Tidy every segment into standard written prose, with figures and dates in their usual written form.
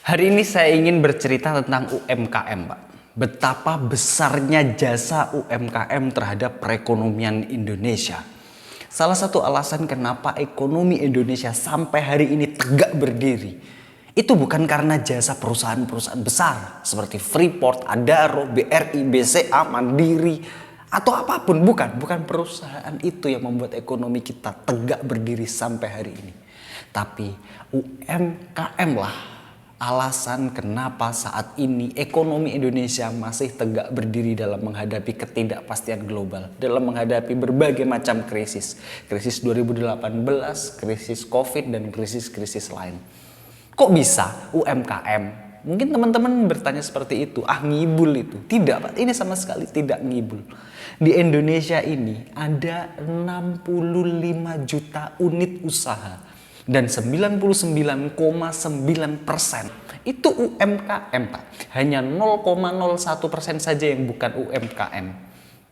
Hari ini saya ingin bercerita tentang UMKM, Pak. Betapa besarnya jasa UMKM terhadap perekonomian Indonesia. Salah satu alasan kenapa ekonomi Indonesia sampai hari ini tegak berdiri, itu bukan karena jasa perusahaan-perusahaan besar seperti Freeport, Adaro, BRI, BCA, Mandiri, atau apapun. Bukan perusahaan itu yang membuat ekonomi kita tegak berdiri sampai hari ini. Tapi UMKM lah alasan kenapa saat ini ekonomi Indonesia masih tegak berdiri dalam menghadapi ketidakpastian global, dalam menghadapi berbagai macam krisis. Krisis 2018, krisis COVID, dan krisis-krisis lain. Kok bisa UMKM? Mungkin teman-teman bertanya seperti itu, ngibul itu. Tidak, Pak, ini sama sekali tidak ngibul. Di Indonesia ini ada 65 juta unit usaha. Dan 99,9% itu UMKM, Pak. Hanya 0,01% saja yang bukan UMKM.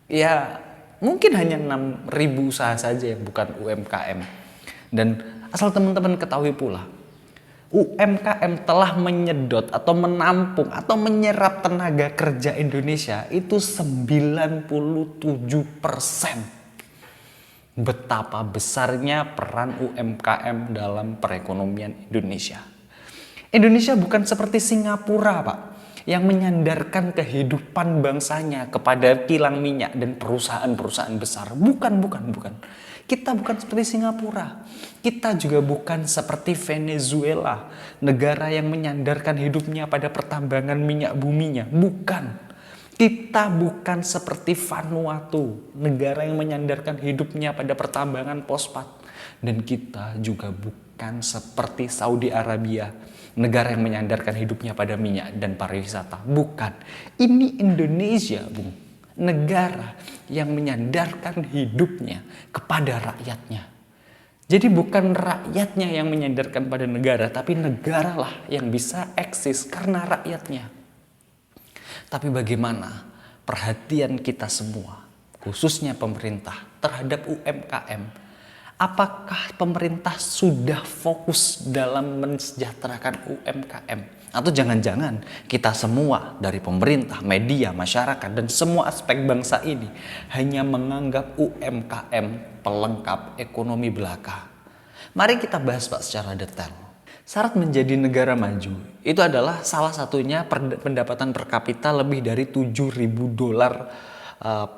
Ya, mungkin hanya 6.000 usaha saja yang bukan UMKM. Dan asal teman-teman ketahui pula, UMKM telah menyedot atau menampung atau menyerap tenaga kerja Indonesia itu 97%. Betapa besarnya peran UMKM dalam perekonomian Indonesia. Indonesia bukan seperti Singapura, Pak, yang menyandarkan kehidupan bangsanya kepada kilang minyak dan perusahaan-perusahaan besar. Bukan. Kita bukan seperti Singapura. Kita juga bukan seperti Venezuela, negara yang menyandarkan hidupnya pada pertambangan minyak buminya. Bukan. Kita bukan seperti Vanuatu, negara yang menyandarkan hidupnya pada pertambangan fosfat. Dan kita juga bukan seperti Saudi Arabia, negara yang menyandarkan hidupnya pada minyak dan pariwisata. Bukan. Ini Indonesia, Bung. Negara yang menyandarkan hidupnya kepada rakyatnya. Jadi bukan rakyatnya yang menyandarkan pada negara, tapi negaralah yang bisa eksis karena rakyatnya. Tapi bagaimana perhatian kita semua, khususnya pemerintah, terhadap UMKM? Apakah pemerintah sudah fokus dalam mensejahterakan UMKM? Atau jangan-jangan kita semua dari pemerintah, media, masyarakat, dan semua aspek bangsa ini hanya menganggap UMKM pelengkap ekonomi belaka? Mari kita bahas, Pak, secara detail. Syarat menjadi negara maju itu adalah salah satunya pendapatan per kapita lebih dari $7.000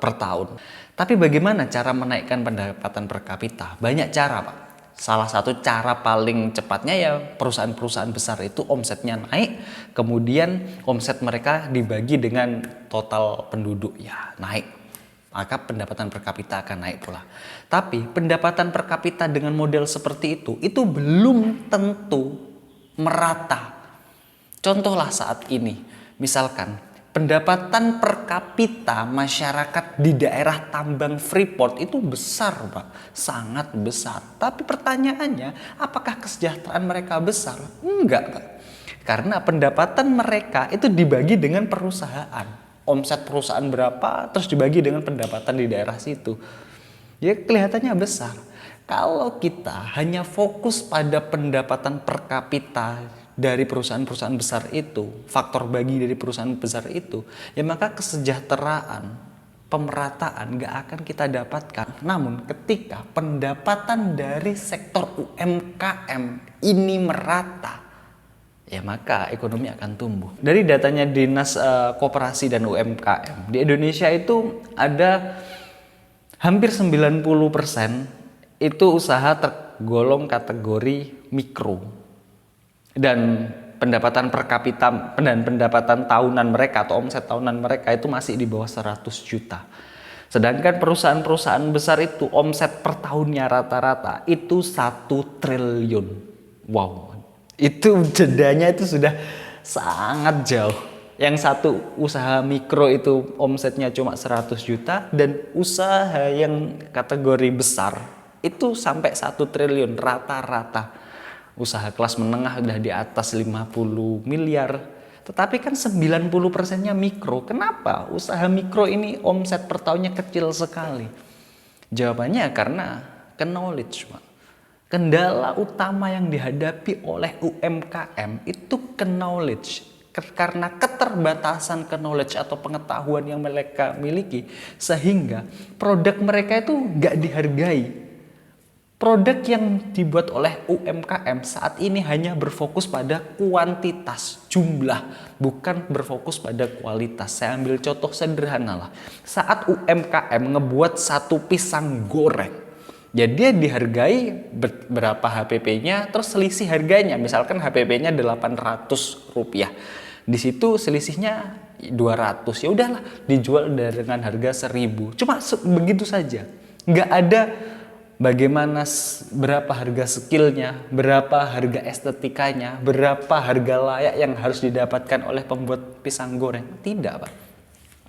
per tahun. Tapi bagaimana cara menaikkan pendapatan per kapita? Banyak cara, Pak. Salah satu cara paling cepatnya ya perusahaan-perusahaan besar itu omsetnya naik, kemudian omset mereka dibagi dengan total penduduk, ya naik. Maka pendapatan per kapita akan naik pula. Tapi pendapatan per kapita dengan model seperti itu belum tentu merata. Contohlah saat ini, misalkan pendapatan per kapita masyarakat di daerah tambang Freeport itu besar, Pak. Sangat besar. Tapi pertanyaannya, apakah kesejahteraan mereka besar? Enggak, Pak. Karena pendapatan mereka itu dibagi dengan perusahaan. Omset perusahaan berapa, terus dibagi dengan pendapatan di daerah situ. Ya kelihatannya besar. Kalau kita hanya fokus pada pendapatan per kapita dari perusahaan-perusahaan besar itu, faktor bagi dari perusahaan besar itu, ya maka kesejahteraan, pemerataan gak akan kita dapatkan. Namun ketika pendapatan dari sektor UMKM ini merata, ya maka ekonomi akan tumbuh. Dari datanya Dinas Koperasi dan UMKM, di Indonesia itu ada hampir 90% itu usaha tergolong kategori mikro. Dan pendapatan per kapita dan pendapatan tahunan mereka atau omset tahunan mereka itu masih di bawah 100 juta. Sedangkan perusahaan-perusahaan besar itu omset per tahunnya rata-rata itu 1 triliun. Wow. Itu jedanya itu sudah sangat jauh. Yang satu usaha mikro itu omsetnya cuma 100 juta dan usaha yang kategori besar itu sampai 1 triliun rata-rata. Usaha kelas menengah udah di atas 50 miliar. Tetapi kan 90%-nya mikro. Kenapa usaha mikro ini omset per tahunnya kecil sekali? Jawabannya karena knowledge, Pak. Kendala utama yang dihadapi oleh UMKM itu knowledge. Karena keterbatasan knowledge atau pengetahuan yang mereka miliki, sehingga produk mereka itu nggak dihargai. Produk yang dibuat oleh UMKM saat ini hanya berfokus pada kuantitas, jumlah, bukan berfokus pada kualitas. Saya ambil contoh sederhana lah. Saat UMKM ngebuat satu pisang goreng, ya dia dihargai berapa HPP-nya, terus selisih harganya. Misalkan HPP-nya 800 rupiah. Di situ selisihnya 200. Ya udahlah, dijual dengan harga 1000. Cuma begitu saja. Nggak ada bagaimana berapa harga skillnya, berapa harga estetikanya, berapa harga layak yang harus didapatkan oleh pembuat pisang goreng. Tidak, Pak.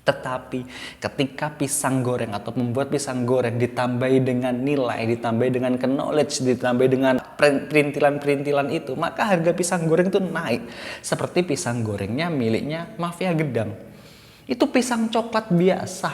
Tetapi ketika pisang goreng atau membuat pisang goreng ditambahi dengan nilai, ditambahi dengan knowledge, ditambahi dengan perintilan-perintilan itu, maka harga pisang goreng itu naik. Seperti pisang gorengnya miliknya Mafia Gedang. Itu pisang coklat biasa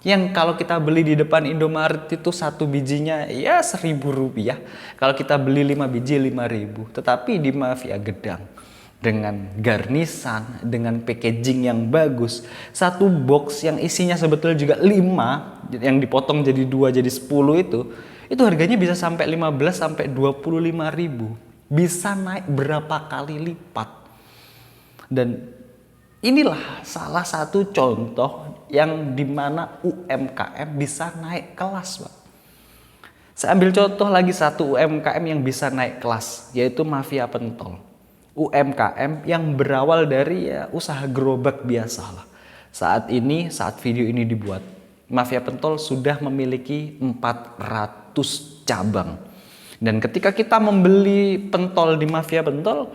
yang kalau kita beli di depan Indomaret itu satu bijinya ya 1.000 rupiah. Kalau kita beli 5 biji 5.000. Tetapi di Mafia Gedang dengan garnisan, dengan packaging yang bagus, satu box yang isinya sebetulnya juga 5, yang dipotong jadi 2 jadi 10 itu harganya bisa sampai 15 sampai 25.000. Bisa naik berapa kali lipat. Dan inilah salah satu contoh yang dimana UMKM bisa naik kelas, Pak. Saya ambil contoh lagi satu UMKM yang bisa naik kelas, yaitu Mafia Pentol. UMKM yang berawal dari ya usaha gerobak biasa lah. Saat video ini dibuat, Mafia Pentol sudah memiliki 400 cabang. Dan ketika kita membeli pentol di Mafia Pentol,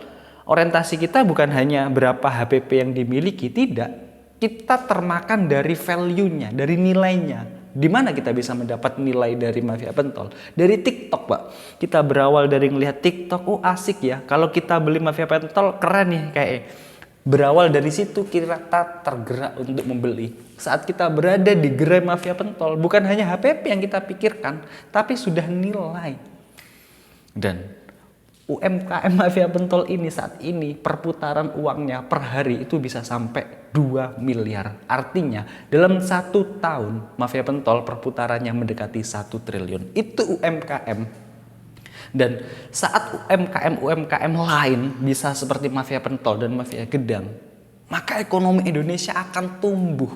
orientasi kita bukan hanya berapa HPP yang dimiliki, tidak. Kita termakan dari value-nya, dari nilainya. Di mana kita bisa mendapat nilai dari Mafia Pentol? Dari TikTok, Pak. Kita berawal dari ngelihat TikTok, oh asik ya. Kalau kita beli Mafia Pentol, keren nih kayak. Berawal dari situ kita tergerak untuk membeli. Saat kita berada di gerai Mafia Pentol, bukan hanya HPP yang kita pikirkan, tapi sudah nilai. Dan UMKM Mafia Pentol ini saat ini perputaran uangnya per hari itu bisa sampai 2 miliar. Artinya dalam 1 tahun Mafia Pentol perputarannya mendekati 1 triliun. Itu UMKM. Dan saat UMKM lain bisa seperti Mafia Pentol dan Mafia Gedang, maka ekonomi Indonesia akan tumbuh.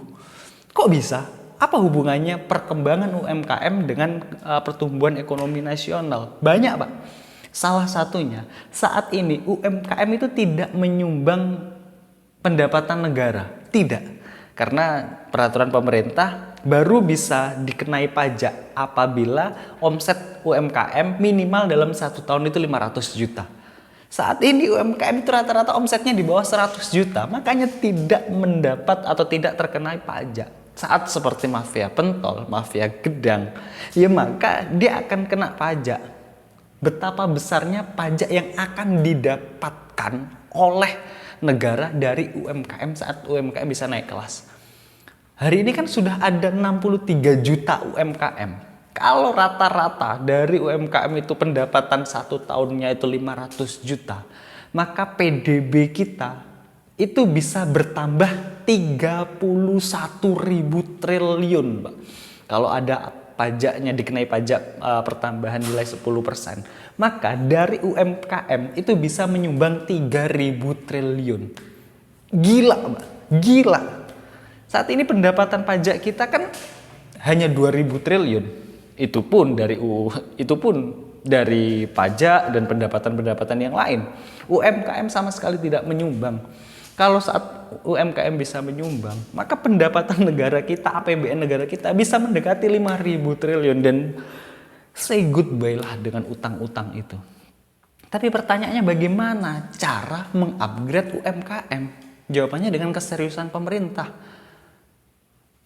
Kok bisa? Apa hubungannya perkembangan UMKM dengan pertumbuhan ekonomi nasional? Banyak, Pak. Salah satunya, saat ini UMKM itu tidak menyumbang pendapatan negara. Tidak. Karena peraturan pemerintah baru bisa dikenai pajak apabila omset UMKM minimal dalam 1 tahun itu 500 juta. Saat ini UMKM itu rata-rata omsetnya di bawah 100 juta. Makanya tidak mendapat atau tidak terkenai pajak. Saat seperti Mafia Pentol, Mafia Gedang, ya maka dia akan kena pajak. Betapa besarnya pajak yang akan didapatkan oleh negara dari UMKM saat UMKM bisa naik kelas. Hari ini kan sudah ada 63 juta UMKM. Kalau rata-rata dari UMKM itu pendapatan 1 tahunnya itu 500 juta, maka PDB kita itu bisa bertambah 31.000 triliun, Pak. Kalau ada pajaknya dikenai pajak pertambahan nilai 10%, maka dari UMKM itu bisa menyumbang 3.000 triliun. Gila, Mbak. Gila. Saat ini pendapatan pajak kita kan hanya 2.000 triliun. Itu pun dari pajak dan pendapatan-pendapatan yang lain. UMKM sama sekali tidak menyumbang. Kalau saat UMKM bisa menyumbang, maka pendapatan negara kita, APBN negara kita bisa mendekati 5.000 triliun dan say goodbye lah dengan utang-utang itu. Tapi pertanyaannya bagaimana cara mengupgrade UMKM? Jawabannya dengan keseriusan pemerintah.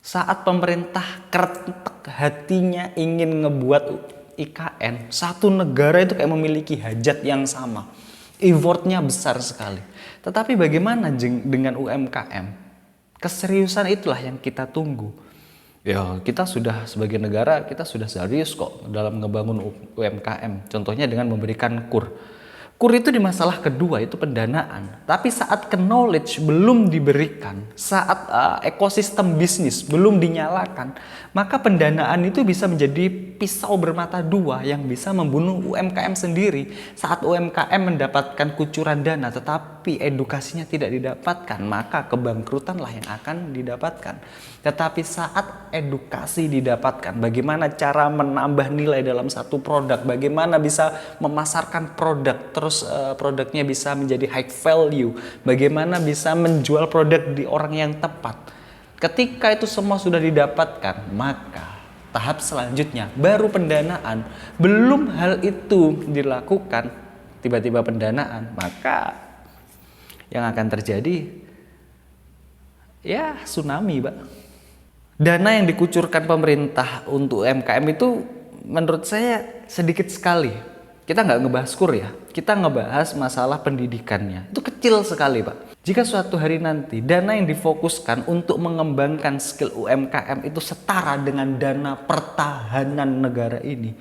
Saat pemerintah keretek hatinya ingin ngebuat IKN, satu negara itu kayak memiliki hajat yang sama. Effortnya besar sekali. Tetapi bagaimana dengan UMKM? Keseriusan itulah yang kita tunggu. Ya, kita sudah sebagai negara, kita sudah serius kok dalam ngebangun UMKM. Contohnya dengan memberikan KUR. KUR itu di masalah kedua, itu pendanaan. Tapi saat knowledge belum diberikan, saat ekosistem bisnis belum dinyalakan, maka pendanaan itu bisa menjadi pisau bermata dua yang bisa membunuh UMKM sendiri. Saat UMKM mendapatkan kucuran dana tetapi edukasinya tidak didapatkan, maka kebangkrutanlah yang akan didapatkan. Tetapi saat edukasi didapatkan, bagaimana cara menambah nilai dalam satu produk, bagaimana bisa memasarkan produk, terus produknya bisa menjadi high value, bagaimana bisa menjual produk di orang yang tepat. Ketika itu semua sudah didapatkan, maka tahap selanjutnya baru pendanaan. Belum hal itu dilakukan, tiba-tiba pendanaan, maka yang akan terjadi ya tsunami, Pak. Dana yang dikucurkan pemerintah untuk UMKM itu menurut saya sedikit sekali. Kita nggak ngebahas KUR ya, kita ngebahas masalah pendidikannya. Itu kecil sekali, Pak. Jika suatu hari nanti dana yang difokuskan untuk mengembangkan skill UMKM itu setara dengan dana pertahanan negara ini,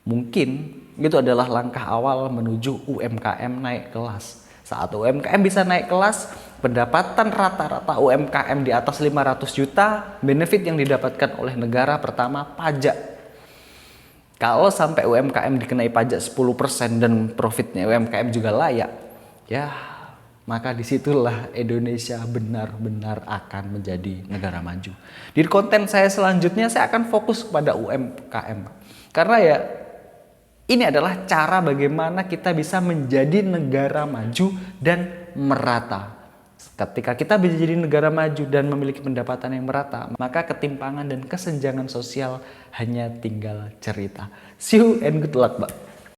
mungkin itu adalah langkah awal menuju UMKM naik kelas. Saat UMKM bisa naik kelas, pendapatan rata-rata UMKM di atas 500 juta, benefit yang didapatkan oleh negara pertama pajak. Kalau sampai UMKM dikenai pajak 10% dan profitnya UMKM juga layak, ya maka disitulah Indonesia benar-benar akan menjadi negara maju. Di konten saya selanjutnya saya akan fokus kepada UMKM. Karena ya ini adalah cara bagaimana kita bisa menjadi negara maju dan merata. Ketika kita menjadi negara maju dan memiliki pendapatan yang merata, maka ketimpangan dan kesenjangan sosial hanya tinggal cerita. See you and good luck, Pak.